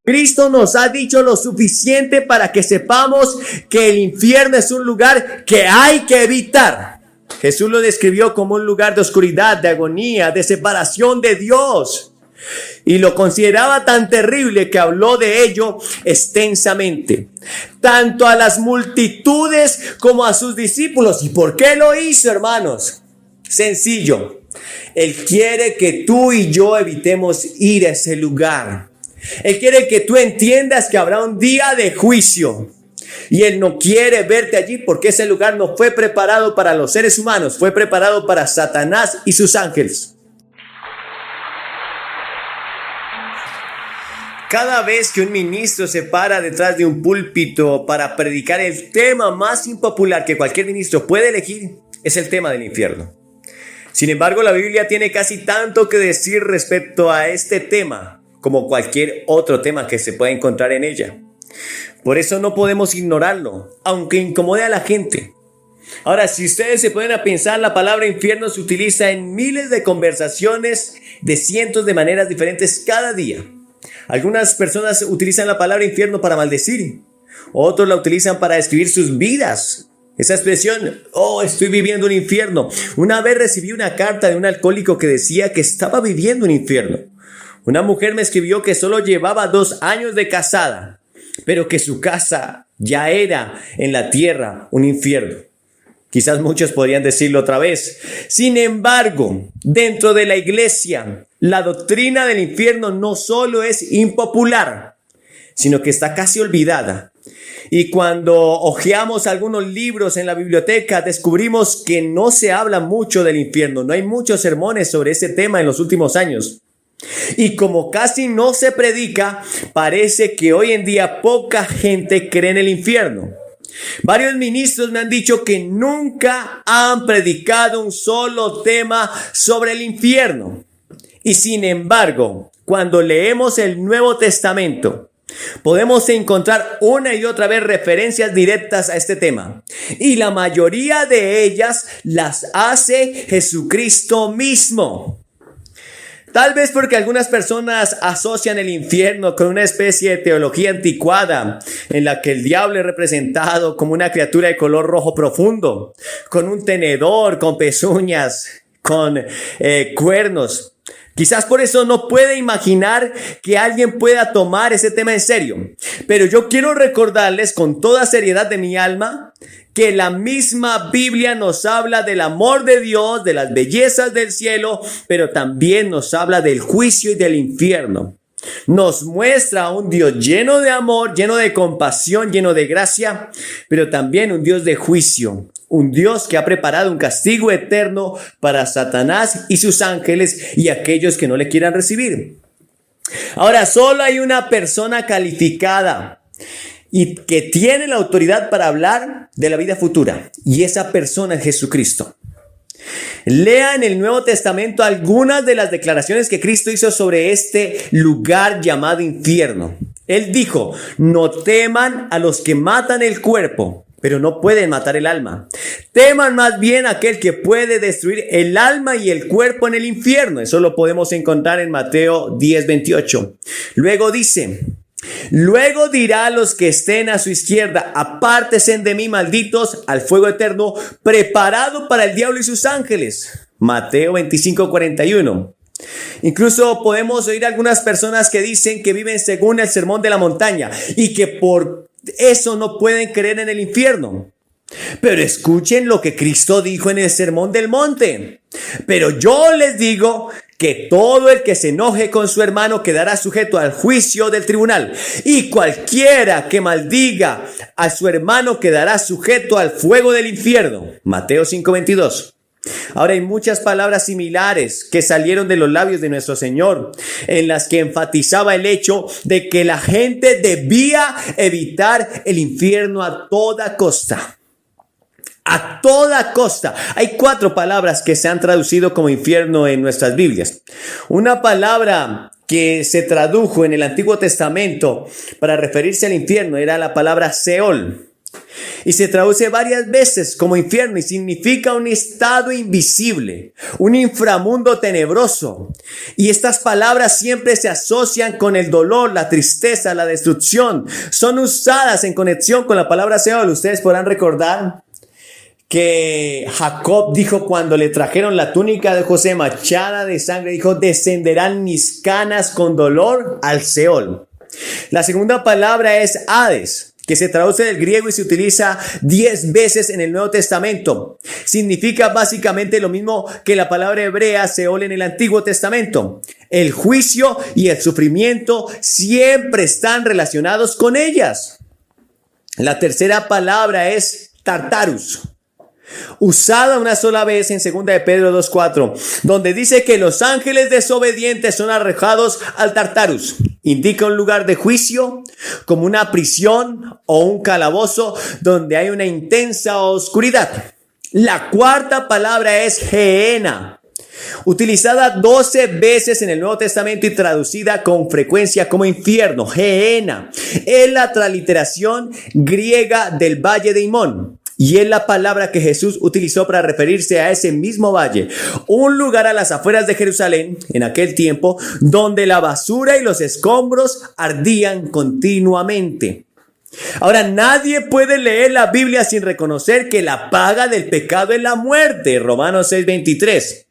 Cristo nos ha dicho lo suficiente para que sepamos que el infierno es un lugar que hay que evitar. Jesús lo describió como un lugar de oscuridad, de agonía, de separación de Dios. Y lo consideraba tan terrible que habló de ello extensamente, tanto a las multitudes como a sus discípulos. ¿Y por qué lo hizo, hermanos? Sencillo. Él quiere que tú y yo evitemos ir a ese lugar. Él quiere que tú entiendas que habrá un día de juicio. Y Él no quiere verte allí porque ese lugar no fue preparado para los seres humanos, fue preparado para Satanás y sus ángeles. Cada vez que un ministro se para detrás de un púlpito para predicar el tema más impopular que cualquier ministro puede elegir, es el tema del infierno. Sin embargo, la Biblia tiene casi tanto que decir respecto a este tema como cualquier otro tema que se pueda encontrar en ella. Por eso no podemos ignorarlo, aunque incomode a la gente. Ahora, si ustedes se ponen a pensar, la palabra infierno se utiliza en miles de conversaciones de cientos de maneras diferentes cada día. Algunas personas utilizan la palabra infierno para maldecir. Otros la utilizan para describir sus vidas. Esa expresión, estoy viviendo un infierno. Una vez recibí una carta de un alcohólico que decía que estaba viviendo un infierno. Una mujer me escribió que solo llevaba 2 años de casada, pero que su casa ya era en la tierra un infierno. Quizás muchos podrían decirlo otra vez. Sin embargo, dentro de la iglesia, la doctrina del infierno no solo es impopular, sino que está casi olvidada. Y cuando hojeamos algunos libros en la biblioteca, descubrimos que no se habla mucho del infierno. No hay muchos sermones sobre ese tema en los últimos años. Y como casi no se predica, parece que hoy en día poca gente cree en el infierno. Varios ministros me han dicho que nunca han predicado un solo tema sobre el infierno. Y sin embargo, cuando leemos el Nuevo Testamento, podemos encontrar una y otra vez referencias directas a este tema. Y la mayoría de ellas las hace Jesucristo mismo. Tal vez porque algunas personas asocian el infierno con una especie de teología anticuada, en la que el diablo es representado como una criatura de color rojo profundo, con un tenedor, con pezuñas, con cuernos. Quizás por eso no puede imaginar que alguien pueda tomar ese tema en serio. Pero yo quiero recordarles con toda seriedad de mi alma que la misma Biblia nos habla del amor de Dios, de las bellezas del cielo, pero también nos habla del juicio y del infierno. Nos muestra a un Dios lleno de amor, lleno de compasión, lleno de gracia, pero también un Dios de juicio. Un Dios que ha preparado un castigo eterno para Satanás y sus ángeles y aquellos que no le quieran recibir. Ahora, solo hay una persona calificada y que tiene la autoridad para hablar de la vida futura, y esa persona es Jesucristo. Lea en el Nuevo Testamento algunas de las declaraciones que Cristo hizo sobre este lugar llamado infierno. Él dijo: no teman a los que matan el cuerpo, pero no pueden matar el alma. Teman más bien a aquel que puede destruir el alma y el cuerpo en el infierno. Eso lo podemos encontrar en Mateo 10:28. Luego dice: luego dirá a los que estén a su izquierda: apártense de mí, malditos, al fuego eterno preparado para el diablo y sus ángeles. Mateo 25:41. Incluso podemos oír algunas personas que dicen que viven según el sermón de la montaña y que por eso no pueden creer en el infierno. Pero escuchen lo que Cristo dijo en el sermón del monte: pero yo les digo que todo el que se enoje con su hermano quedará sujeto al juicio del tribunal, y cualquiera que maldiga a su hermano quedará sujeto al fuego del infierno. Mateo 5:22. Ahora, hay muchas palabras similares que salieron de los labios de nuestro Señor, en las que enfatizaba el hecho de que la gente debía evitar el infierno a toda costa. A toda costa. Hay 4 palabras que se han traducido como infierno en nuestras Biblias. Una palabra que se tradujo en el Antiguo Testamento para referirse al infierno era la palabra Seol. Y se traduce varias veces como infierno y significa un estado invisible, un inframundo tenebroso. Y estas palabras siempre se asocian con el dolor, la tristeza, la destrucción. Son usadas en conexión con la palabra Seol. Ustedes podrán recordar que Jacob dijo cuando le trajeron la túnica de José manchada de sangre, dijo: descenderán mis canas con dolor al Seol. La segunda palabra es Hades, que se traduce del griego y se utiliza 10 veces en el Nuevo Testamento. Significa básicamente lo mismo que la palabra hebrea Seol en el Antiguo Testamento. El juicio y el sufrimiento siempre están relacionados con ellas. La tercera palabra es Tartarus, usada una sola vez en 2 de Pedro 2:4, donde dice que los ángeles desobedientes son arrojados al Tartarus. Indica un lugar de juicio, como una prisión o un calabozo donde hay una intensa oscuridad. La cuarta palabra es Gehenna, utilizada 12 veces en el Nuevo Testamento y traducida con frecuencia como infierno. Gehenna es la transliteración griega del valle de Himón. Y es la palabra que Jesús utilizó para referirse a ese mismo valle, un lugar a las afueras de Jerusalén en aquel tiempo, donde la basura y los escombros ardían continuamente. Ahora, nadie puede leer la Biblia sin reconocer que la paga del pecado es la muerte, Romanos 6:23.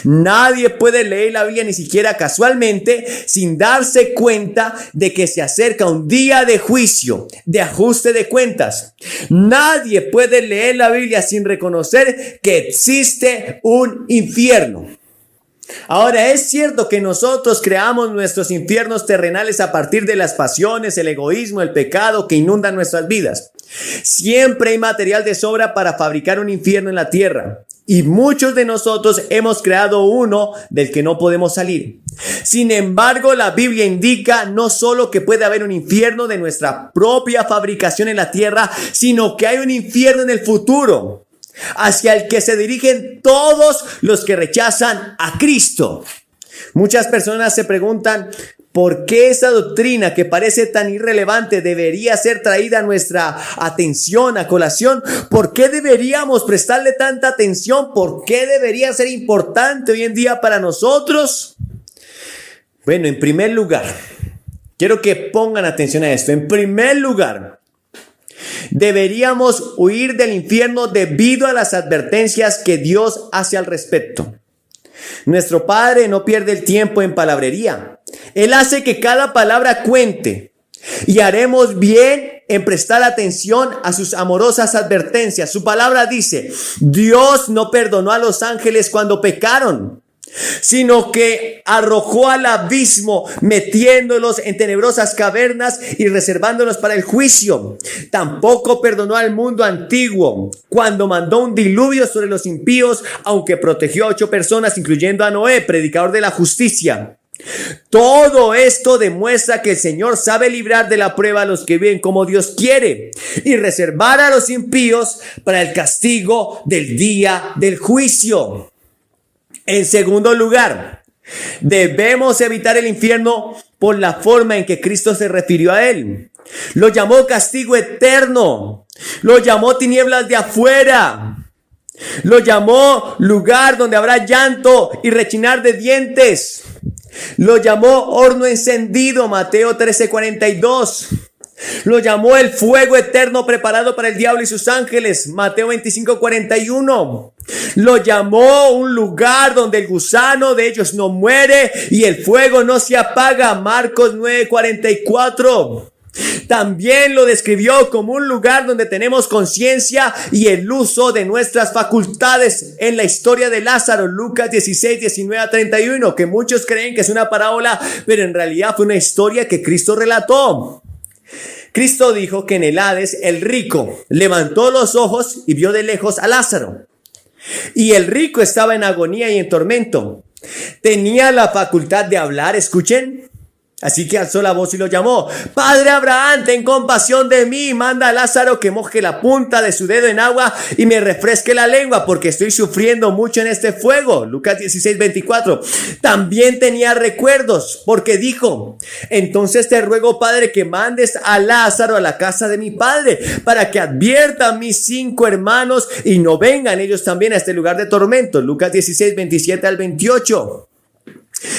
Nadie puede leer la Biblia ni siquiera casualmente sin darse cuenta de que se acerca un día de juicio, de ajuste de cuentas. Nadie puede leer la Biblia sin reconocer que existe un infierno. Ahora, es cierto que nosotros creamos nuestros infiernos terrenales a partir de las pasiones, el egoísmo, el pecado que inundan nuestras vidas. Siempre hay material de sobra para fabricar un infierno en la tierra. Y muchos de nosotros hemos creado uno del que no podemos salir. Sin embargo, la Biblia indica no solo que puede haber un infierno de nuestra propia fabricación en la tierra, sino que hay un infierno en el futuro, hacia el que se dirigen todos los que rechazan a Cristo. Muchas personas se preguntan: ¿por qué esa doctrina que parece tan irrelevante debería ser traída a nuestra atención, a colación? ¿Por qué deberíamos prestarle tanta atención? ¿Por qué debería ser importante hoy en día para nosotros? Bueno, en primer lugar, quiero que pongan atención a esto. En primer lugar, deberíamos huir del infierno debido a las advertencias que Dios hace al respecto. Nuestro Padre no pierde el tiempo en palabrería. Él hace que cada palabra cuente y haremos bien en prestar atención a sus amorosas advertencias. Su palabra dice: Dios no perdonó a los ángeles cuando pecaron, sino que arrojó al abismo, metiéndolos en tenebrosas cavernas y reservándolos para el juicio. Tampoco perdonó al mundo antiguo cuando mandó un diluvio sobre los impíos, aunque protegió a 8 personas, incluyendo a Noé, predicador de la justicia. Todo esto demuestra que el Señor sabe librar de la prueba a los que viven como Dios quiere y reservar a los impíos para el castigo del día del juicio. En segundo lugar, debemos evitar el infierno por la forma en que Cristo se refirió a él. Lo llamó castigo eterno, lo llamó tinieblas de afuera, lo llamó lugar donde habrá llanto y rechinar de dientes. Lo llamó horno encendido, Mateo 13:42. Lo llamó el fuego eterno preparado para el diablo y sus ángeles, Mateo 25:41. Lo llamó un lugar donde el gusano de ellos no muere y el fuego no se apaga, Marcos 9:44. También lo describió como un lugar donde tenemos conciencia y el uso de nuestras facultades en la historia de Lázaro, Lucas 16:19-31, que muchos creen que es una parábola, pero en realidad fue una historia que Cristo relató. Cristo dijo que en el Hades el rico levantó los ojos y vio de lejos a Lázaro. Y el rico estaba en agonía y en tormento. Tenía la facultad de hablar, escuchen. Así que alzó la voz y lo llamó: Padre Abraham, ten compasión de mí, manda a Lázaro que moje la punta de su dedo en agua y me refresque la lengua, porque estoy sufriendo mucho en este fuego. Lucas 16:24. También tenía recuerdos, porque dijo: entonces te ruego, Padre, que mandes a Lázaro a la casa de mi padre, para que advierta a mis 5 hermanos y no vengan ellos también a este lugar de tormento. Lucas 16:27-28.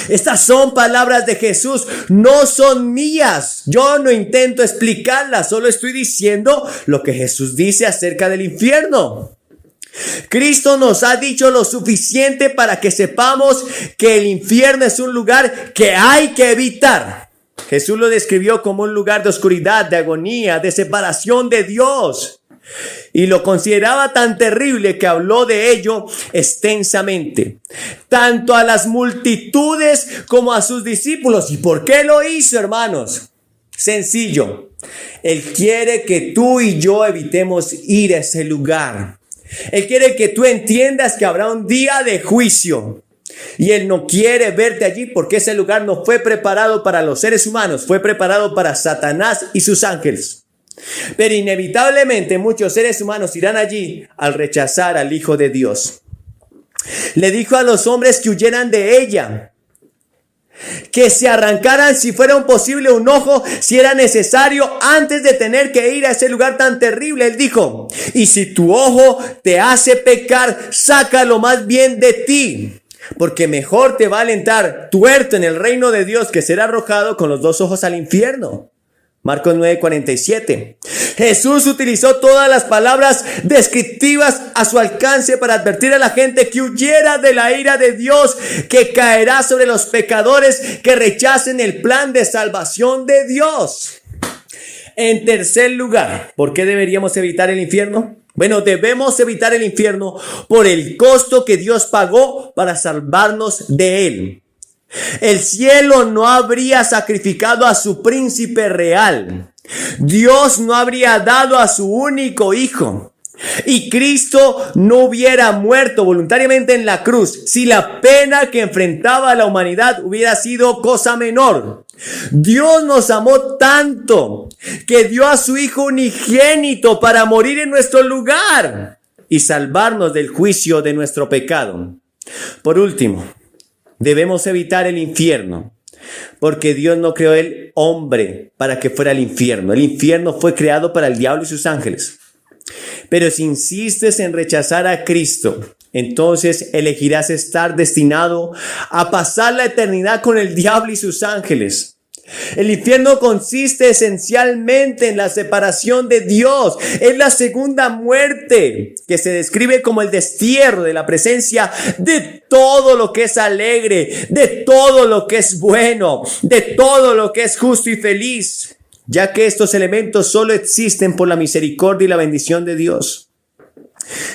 Estas son palabras de Jesús, no son mías. Yo no intento explicarlas, solo estoy diciendo lo que Jesús dice acerca del infierno. Cristo nos ha dicho lo suficiente para que sepamos que el infierno es un lugar que hay que evitar. Jesús lo describió como un lugar de oscuridad, de agonía, de separación de Dios. Y lo consideraba tan terrible que habló de ello extensamente, tanto a las multitudes como a sus discípulos. ¿Y por qué lo hizo, hermanos? Sencillo. Él quiere que tú y yo evitemos ir a ese lugar. Él quiere que tú entiendas que habrá un día de juicio. Y Él no quiere verte allí, porque ese lugar no fue preparado para los seres humanos, fue preparado para Satanás y sus ángeles. Pero inevitablemente muchos seres humanos irán allí al rechazar al Hijo de Dios. Le dijo a los hombres que huyeran de ella, que se arrancaran si fuera posible un ojo, si era necesario, antes de tener que ir a ese lugar tan terrible. Él dijo: y si tu ojo te hace pecar, sácalo más bien de ti, porque mejor te va a alentar tuerto en el reino de Dios que ser arrojado con los 2 ojos al infierno. Marcos 9:47. Jesús utilizó todas las palabras descriptivas a su alcance para advertir a la gente que huyera de la ira de Dios, que caerá sobre los pecadores que rechacen el plan de salvación de Dios. En tercer lugar, ¿por qué deberíamos evitar el infierno? Bueno, debemos evitar el infierno por el costo que Dios pagó para salvarnos de él. El cielo no habría sacrificado a su príncipe real. Dios no habría dado a su único hijo. Y Cristo no hubiera muerto voluntariamente en la cruz si la pena que enfrentaba a la humanidad hubiera sido cosa menor. Dios nos amó tanto que dio a su Hijo unigénito para morir en nuestro lugar y salvarnos del juicio de nuestro pecado. Por último, debemos evitar el infierno, porque Dios no creó el hombre para que fuera al infierno. El infierno fue creado para el diablo y sus ángeles. Pero si insistes en rechazar a Cristo, entonces elegirás estar destinado a pasar la eternidad con el diablo y sus ángeles. El infierno consiste esencialmente en la separación de Dios. Es la segunda muerte, que se describe como el destierro de la presencia de todo lo que es alegre, de todo lo que es bueno, de todo lo que es justo y feliz, ya que estos elementos solo existen por la misericordia y la bendición de Dios.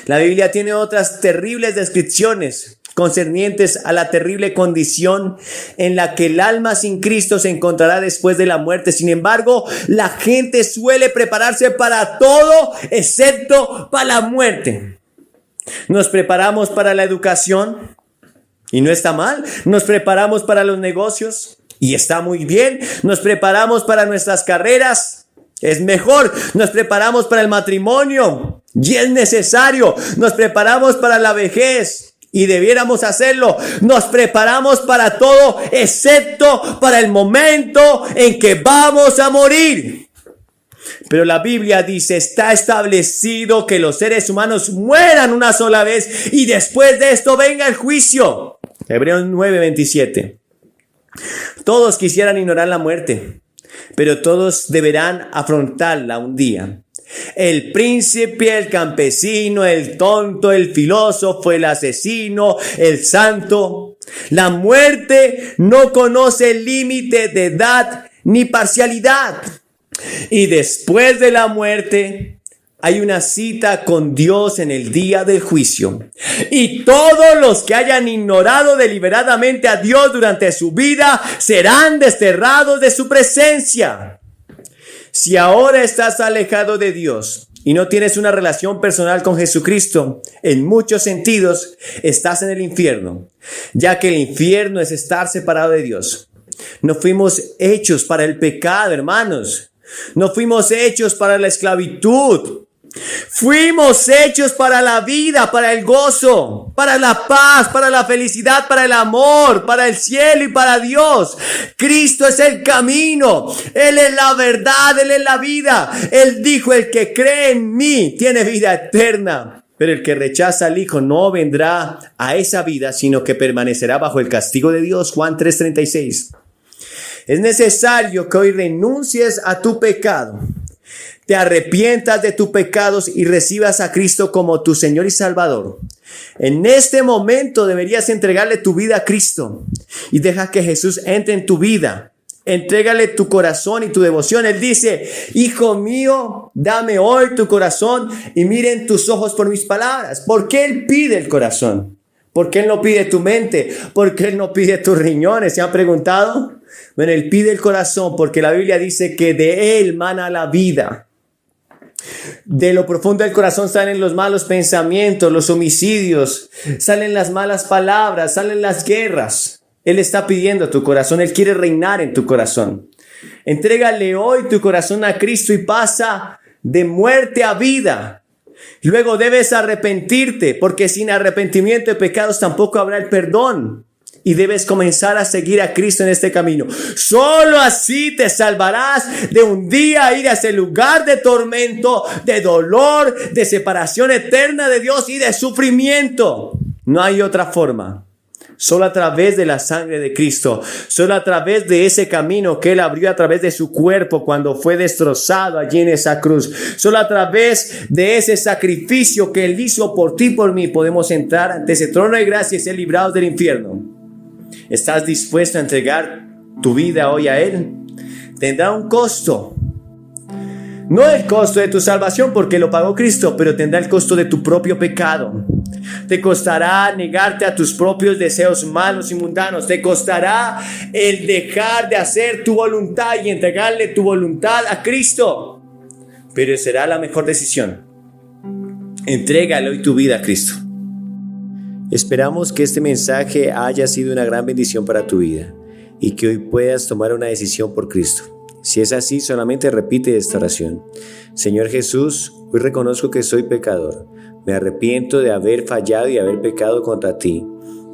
La Biblia tiene otras terribles descripciones concernientes a la terrible condición en la que el alma sin Cristo se encontrará después de la muerte. Sin embargo, la gente suele prepararse para todo excepto para la muerte. Nos preparamos para la educación y no está mal. Nos preparamos para los negocios y está muy bien. Nos preparamos para nuestras carreras. Es mejor. Nos preparamos para el matrimonio y es necesario. Nos preparamos para la vejez y debiéramos hacerlo. Nos preparamos para todo excepto para el momento en que vamos a morir. Pero la Biblia dice: está establecido que los seres humanos mueran una sola vez y después de esto venga el juicio. Hebreos 9:27. Todos quisieran ignorar la muerte, pero todos deberán afrontarla un día. El príncipe, el campesino, el tonto, el filósofo, el asesino, el santo. La muerte no conoce límite de edad ni parcialidad. Y después de la muerte hay una cita con Dios en el día del juicio. Y todos los que hayan ignorado deliberadamente a Dios durante su vida serán desterrados de su presencia. Si ahora estás alejado de Dios y no tienes una relación personal con Jesucristo, en muchos sentidos estás en el infierno, ya que el infierno es estar separado de Dios. No fuimos hechos para el pecado, hermanos. No fuimos hechos para la esclavitud. Fuimos hechos para la vida, para el gozo, para la paz, para la felicidad, para el amor, para el cielo y para Dios. Cristo es el camino. Él es la verdad, Él es la vida. Él dijo, el que cree en mí tiene vida eterna. Pero el que rechaza al Hijo no vendrá a esa vida, sino que permanecerá bajo el castigo de Dios. Juan 3:36. Es necesario que hoy renuncies a tu pecado, te arrepientas de tus pecados y recibas a Cristo como tu Señor y Salvador. En este momento deberías entregarle tu vida a Cristo y deja que Jesús entre en tu vida. Entrégale tu corazón y tu devoción. Él dice, hijo mío, dame hoy tu corazón y miren tus ojos por mis palabras. ¿Por qué Él pide el corazón? ¿Por qué Él no pide tu mente? ¿Por qué Él no pide tus riñones? ¿Se han preguntado? Bueno, Él pide el corazón porque la Biblia dice que de Él mana la vida. De lo profundo del corazón salen los malos pensamientos, los homicidios, salen las malas palabras, salen las guerras. Él está pidiendo tu corazón, Él quiere reinar en tu corazón. Entrégale hoy tu corazón a Cristo y pasa de muerte a vida. Luego debes arrepentirte, porque sin arrepentimiento de pecados tampoco habrá el perdón. Y debes comenzar a seguir a Cristo en este camino. Solo así te salvarás de un día ir a ese lugar de tormento, de dolor, de separación eterna de Dios y de sufrimiento. No hay otra forma. Solo a través de la sangre de Cristo, solo a través de ese camino que Él abrió a través de su cuerpo cuando fue destrozado allí en esa cruz, solo a través de ese sacrificio que Él hizo por ti y por mí, podemos entrar ante ese trono de gracia y ser librados del infierno. ¿Estás dispuesto a entregar tu vida hoy a Él? Tendrá un costo. No el costo de tu salvación porque lo pagó Cristo, pero tendrá el costo de tu propio pecado. Te costará negarte a tus propios deseos malos y mundanos. Te costará el dejar de hacer tu voluntad y entregarle tu voluntad a Cristo. Pero será la mejor decisión. Entrégale hoy tu vida a Cristo. Esperamos que este mensaje haya sido una gran bendición para tu vida y que hoy puedas tomar una decisión por Cristo. Si es así, solamente repite esta oración. Señor Jesús, hoy reconozco que soy pecador. Me arrepiento de haber fallado y haber pecado contra ti.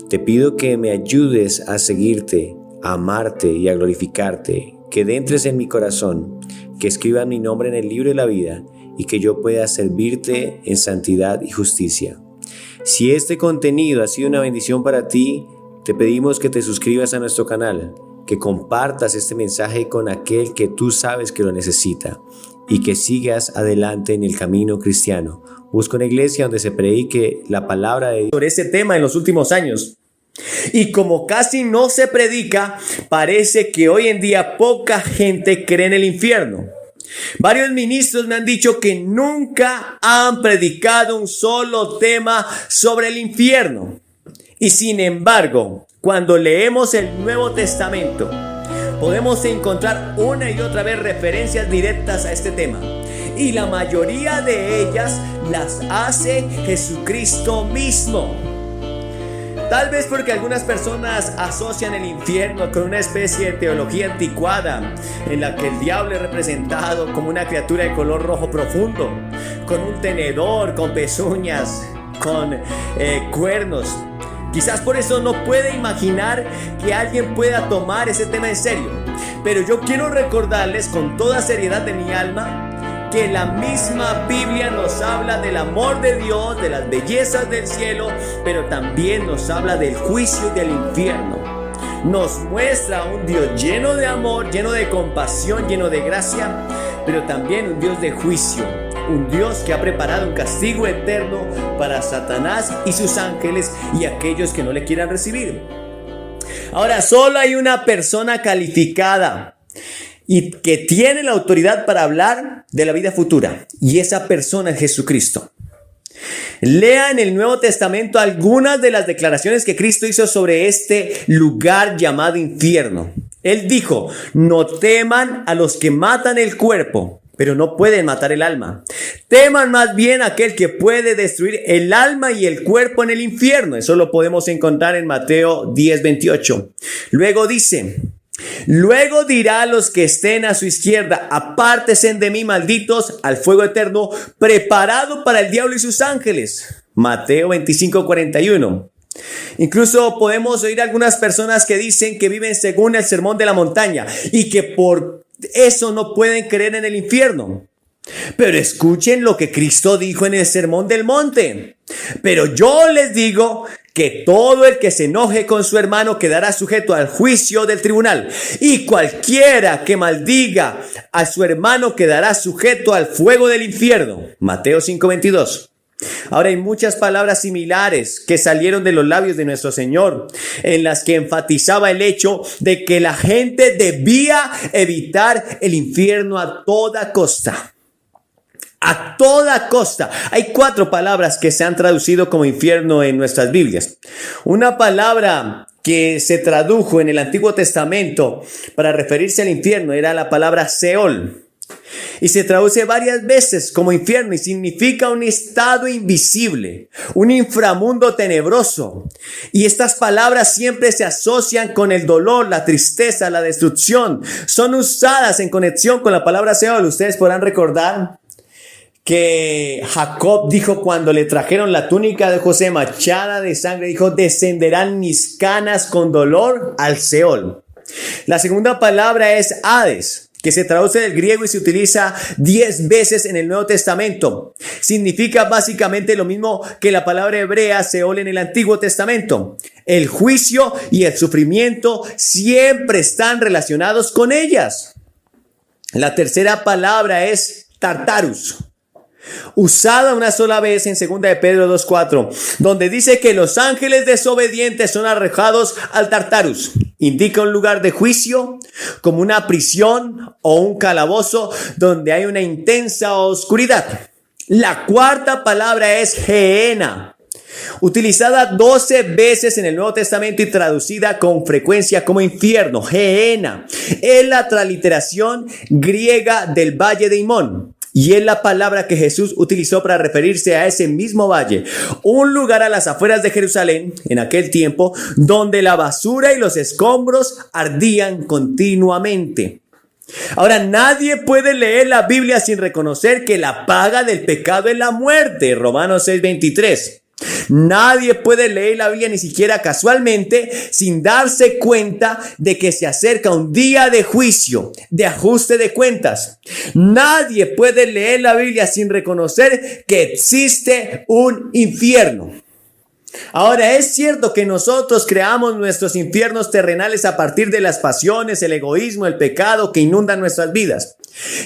Te pido que me ayudes a seguirte, a amarte y a glorificarte, que entres en mi corazón, que escribas mi nombre en el libro de la vida y que yo pueda servirte en santidad y justicia. Si este contenido ha sido una bendición para ti, te pedimos que te suscribas a nuestro canal, que compartas este mensaje con aquel que tú sabes que lo necesita y que sigas adelante en el camino cristiano. Busca una iglesia donde se predique la palabra de Dios sobre este tema en los últimos años. Y como casi no se predica, parece que hoy en día poca gente cree en el infierno. Varios ministros me han dicho que nunca han predicado un solo tema sobre el infierno. Y sin embargo, cuando leemos el Nuevo Testamento, podemos encontrar una y otra vez referencias directas a este tema. Y la mayoría de ellas las hace Jesucristo mismo. Tal vez porque algunas personas asocian el infierno con una especie de teología anticuada, en la que el diablo es representado como una criatura de color rojo profundo, con un tenedor, con pezuñas, con cuernos. Quizás por eso no puede imaginar que alguien pueda tomar ese tema en serio. Pero yo quiero recordarles con toda seriedad de mi alma que la misma Biblia nos habla del amor de Dios, de las bellezas del cielo, pero también nos habla del juicio y del infierno. Nos muestra un Dios lleno de amor, lleno de compasión, lleno de gracia, pero también un Dios de juicio. Un Dios que ha preparado un castigo eterno para Satanás y sus ángeles y aquellos que no le quieran recibir. Ahora, solo hay una persona calificada y que tiene la autoridad para hablar de la vida futura, y esa persona es Jesucristo. Lea en el Nuevo Testamento algunas de las declaraciones que Cristo hizo sobre este lugar llamado infierno. Él dijo: no teman a los que matan el cuerpo, pero no pueden matar el alma. Teman más bien a aquel que puede destruir el alma y el cuerpo en el infierno. Eso lo podemos encontrar en Mateo 10:28. Luego dice: Luego dirá a los que estén a su izquierda: apártense de mí, malditos, al fuego eterno preparado para el diablo y sus ángeles. Mateo 25:41. Incluso podemos oír algunas personas que dicen que viven según el sermón de la montaña y que por eso no pueden creer en el infierno. Pero escuchen lo que Cristo dijo en el sermón del monte. Pero yo les digo que todo el que se enoje con su hermano quedará sujeto al juicio del tribunal, y cualquiera que maldiga a su hermano quedará sujeto al fuego del infierno. Mateo 5:22. Ahora hay muchas palabras similares que salieron de los labios de nuestro Señor, en las que enfatizaba el hecho de que la gente debía evitar el infierno a toda costa. A toda costa. Hay 4 palabras que se han traducido como infierno en nuestras Biblias. Una palabra que se tradujo en el Antiguo Testamento para referirse al infierno era la palabra Seol. Y se traduce varias veces como infierno y significa un estado invisible, un inframundo tenebroso. Y estas palabras siempre se asocian con el dolor, la tristeza, la destrucción. Son usadas en conexión con la palabra Seol. Ustedes podrán recordar que Jacob dijo cuando le trajeron la túnica de José manchada de sangre, dijo: descenderán mis canas con dolor al Seol. La segunda palabra es Hades, que se traduce del griego y se utiliza 10 veces en el Nuevo Testamento. Significa básicamente lo mismo que la palabra hebrea Seol en el Antiguo Testamento. El juicio y el sufrimiento siempre están relacionados con ellas. La tercera palabra es Tartarus, usada una sola vez en 2 de Pedro 2:4, donde dice que los ángeles desobedientes son arrojados al Tartarus. Indica un lugar de juicio, como una prisión o un calabozo donde hay una intensa oscuridad. La cuarta palabra es Gehenna, utilizada 12 veces en el Nuevo Testamento y traducida con frecuencia como infierno. Gehenna es la transliteración griega del valle de Himón. Y es la palabra que Jesús utilizó para referirse a ese mismo valle, un lugar a las afueras de Jerusalén en aquel tiempo, donde la basura y los escombros ardían continuamente. Ahora, nadie puede leer la Biblia sin reconocer que la paga del pecado es la muerte. Romanos 6:23. Nadie puede leer la Biblia ni siquiera casualmente sin darse cuenta de que se acerca un día de juicio, de ajuste de cuentas. Nadie puede leer la Biblia sin reconocer que existe un infierno. Ahora, es cierto que nosotros creamos nuestros infiernos terrenales a partir de las pasiones, el egoísmo, el pecado que inundan nuestras vidas.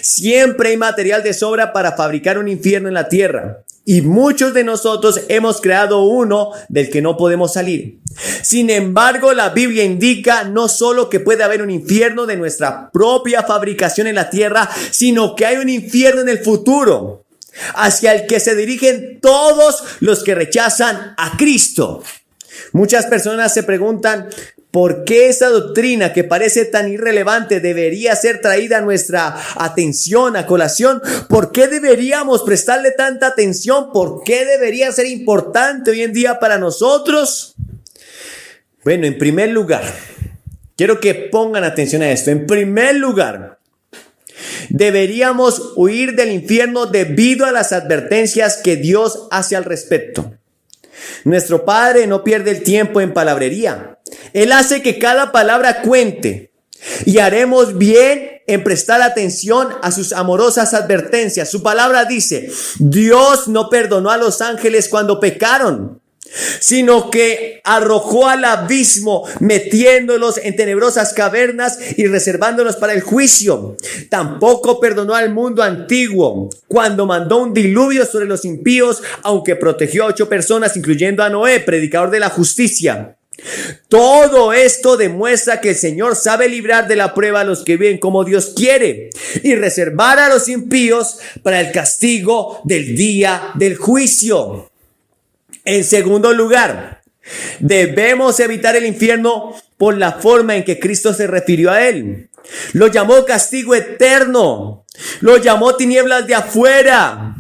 Siempre hay material de sobra para fabricar un infierno en la tierra. Y muchos de nosotros hemos creado uno del que no podemos salir. Sin embargo, la Biblia indica no solo que puede haber un infierno de nuestra propia fabricación en la tierra, sino que hay un infierno en el futuro, hacia el que se dirigen todos los que rechazan a Cristo. Muchas personas se preguntan: ¿por qué esa doctrina que parece tan irrelevante debería ser traída a nuestra atención, a colación? ¿Por qué deberíamos prestarle tanta atención? ¿Por qué debería ser importante hoy en día para nosotros? Bueno, en primer lugar, quiero que pongan atención a esto. En primer lugar, deberíamos huir del infierno debido a las advertencias que Dios hace al respecto. Nuestro Padre no pierde el tiempo en palabrería. Él hace que cada palabra cuente, y haremos bien en prestar atención a sus amorosas advertencias. Su palabra dice: Dios no perdonó a los ángeles cuando pecaron, sino que arrojó al abismo, metiéndolos en tenebrosas cavernas y reservándolos para el juicio. Tampoco perdonó al mundo antiguo cuando mandó un diluvio sobre los impíos, aunque protegió a 8 personas, incluyendo a Noé, predicador de la justicia. Todo esto demuestra que el Señor sabe librar de la prueba a los que viven como Dios quiere y reservar a los impíos para el castigo del día del juicio. En segundo lugar, debemos evitar el infierno por la forma en que Cristo se refirió a él. Lo llamó castigo eterno, lo llamó tinieblas de afuera,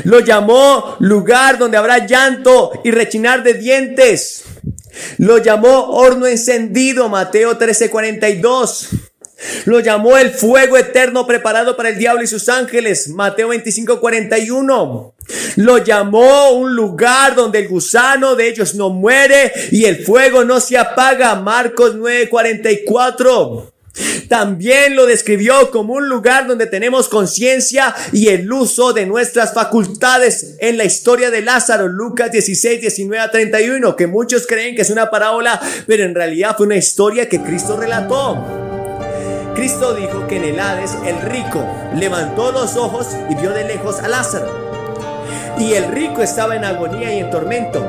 lo llamó lugar donde habrá llanto y rechinar de dientes. Lo llamó horno encendido, Mateo 13:42. Lo llamó el fuego eterno preparado para el diablo y sus ángeles, Mateo 25:41. Lo llamó un lugar donde el gusano de ellos no muere y el fuego no se apaga, Marcos 9:44. También lo describió como un lugar donde tenemos conciencia y el uso de nuestras facultades en la historia de Lázaro, Lucas 16:19-31, que muchos creen que es una parábola, pero en realidad fue una historia que Cristo relató. Cristo dijo que en el Hades el rico levantó los ojos y vio de lejos a Lázaro. Y el rico estaba en agonía y en tormento.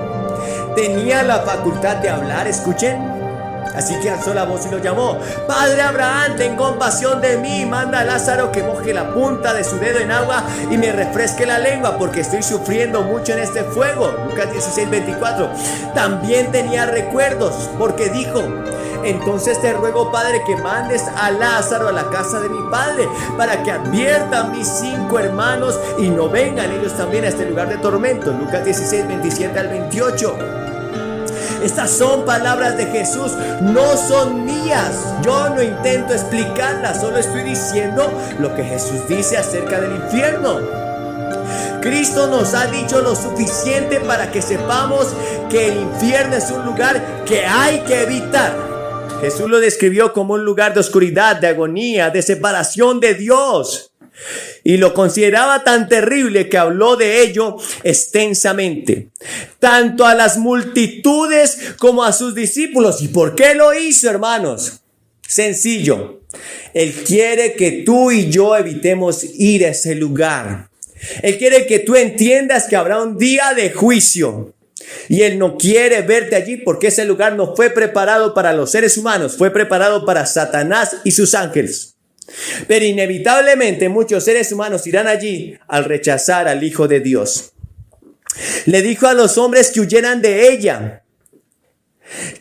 Tenía la facultad de hablar, escuchen. Así que alzó la voz y lo llamó: Padre Abraham, ten compasión de mí, manda a Lázaro que moje la punta de su dedo en agua y me refresque la lengua, porque estoy sufriendo mucho en este fuego. Lucas 16:24. También tenía recuerdos, porque dijo: entonces te ruego, Padre, que mandes a Lázaro a la casa de mi padre, para que advierta a mis 5 hermanos y no vengan ellos también a este lugar de tormento. Lucas 16:27-28. Estas son palabras de Jesús, no son mías. Yo no intento explicarlas, solo estoy diciendo lo que Jesús dice acerca del infierno. Cristo nos ha dicho lo suficiente para que sepamos que el infierno es un lugar que hay que evitar. Jesús lo describió como un lugar de oscuridad, de agonía, de separación de Dios. Y lo consideraba tan terrible que habló de ello extensamente, tanto a las multitudes como a sus discípulos. ¿Y por qué lo hizo, hermanos? Sencillo. Él quiere que tú y yo evitemos ir a ese lugar. Él quiere que tú entiendas que habrá un día de juicio. Y Él no quiere verte allí, porque ese lugar no fue preparado para los seres humanos, fue preparado para Satanás y sus ángeles. Pero inevitablemente muchos seres humanos irán allí al rechazar al Hijo de Dios. Le dijo a los hombres que huyeran de ella,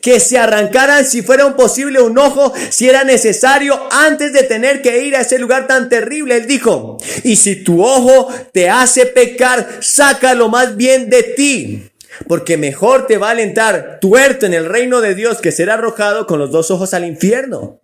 que se arrancaran si fuera posible un ojo, si era necesario, antes de tener que ir a ese lugar tan terrible. Él dijo: y si tu ojo te hace pecar, sácalo más bien de ti, porque mejor te va a alentar tuerto en el reino de Dios que ser arrojado con los 2 ojos al infierno.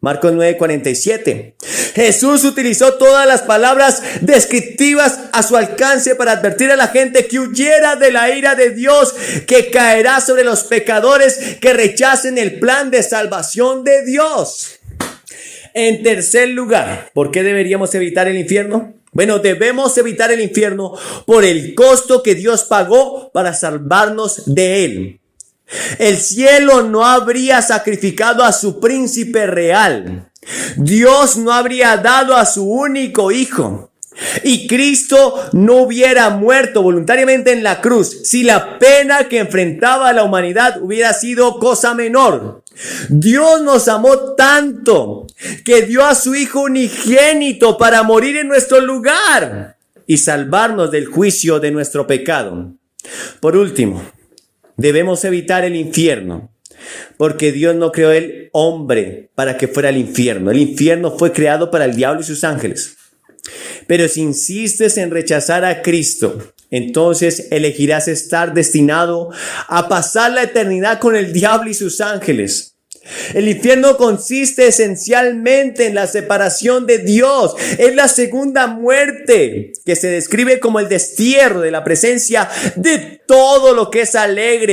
Marcos 9:47. Jesús utilizó todas las palabras descriptivas a su alcance para advertir a la gente que huyera de la ira de Dios que caerá sobre los pecadores que rechacen el plan de salvación de Dios. En tercer lugar, ¿por qué deberíamos evitar el infierno? Bueno, debemos evitar el infierno por el costo que Dios pagó para salvarnos de él. El cielo no habría sacrificado a su príncipe real. Dios no habría dado a su único hijo. Y Cristo no hubiera muerto voluntariamente en la cruz si la pena que enfrentaba a la humanidad hubiera sido cosa menor. Dios nos amó tanto que dio a su Hijo unigénito para morir en nuestro lugar y salvarnos del juicio de nuestro pecado. Por último, debemos evitar el infierno, porque Dios no creó el hombre para que fuera al infierno. El infierno fue creado para el diablo y sus ángeles. Pero si insistes en rechazar a Cristo, entonces elegirás estar destinado a pasar la eternidad con el diablo y sus ángeles. El infierno consiste esencialmente en la separación de Dios. Es la segunda muerte, que se describe como el destierro de la presencia de todo lo que es alegre,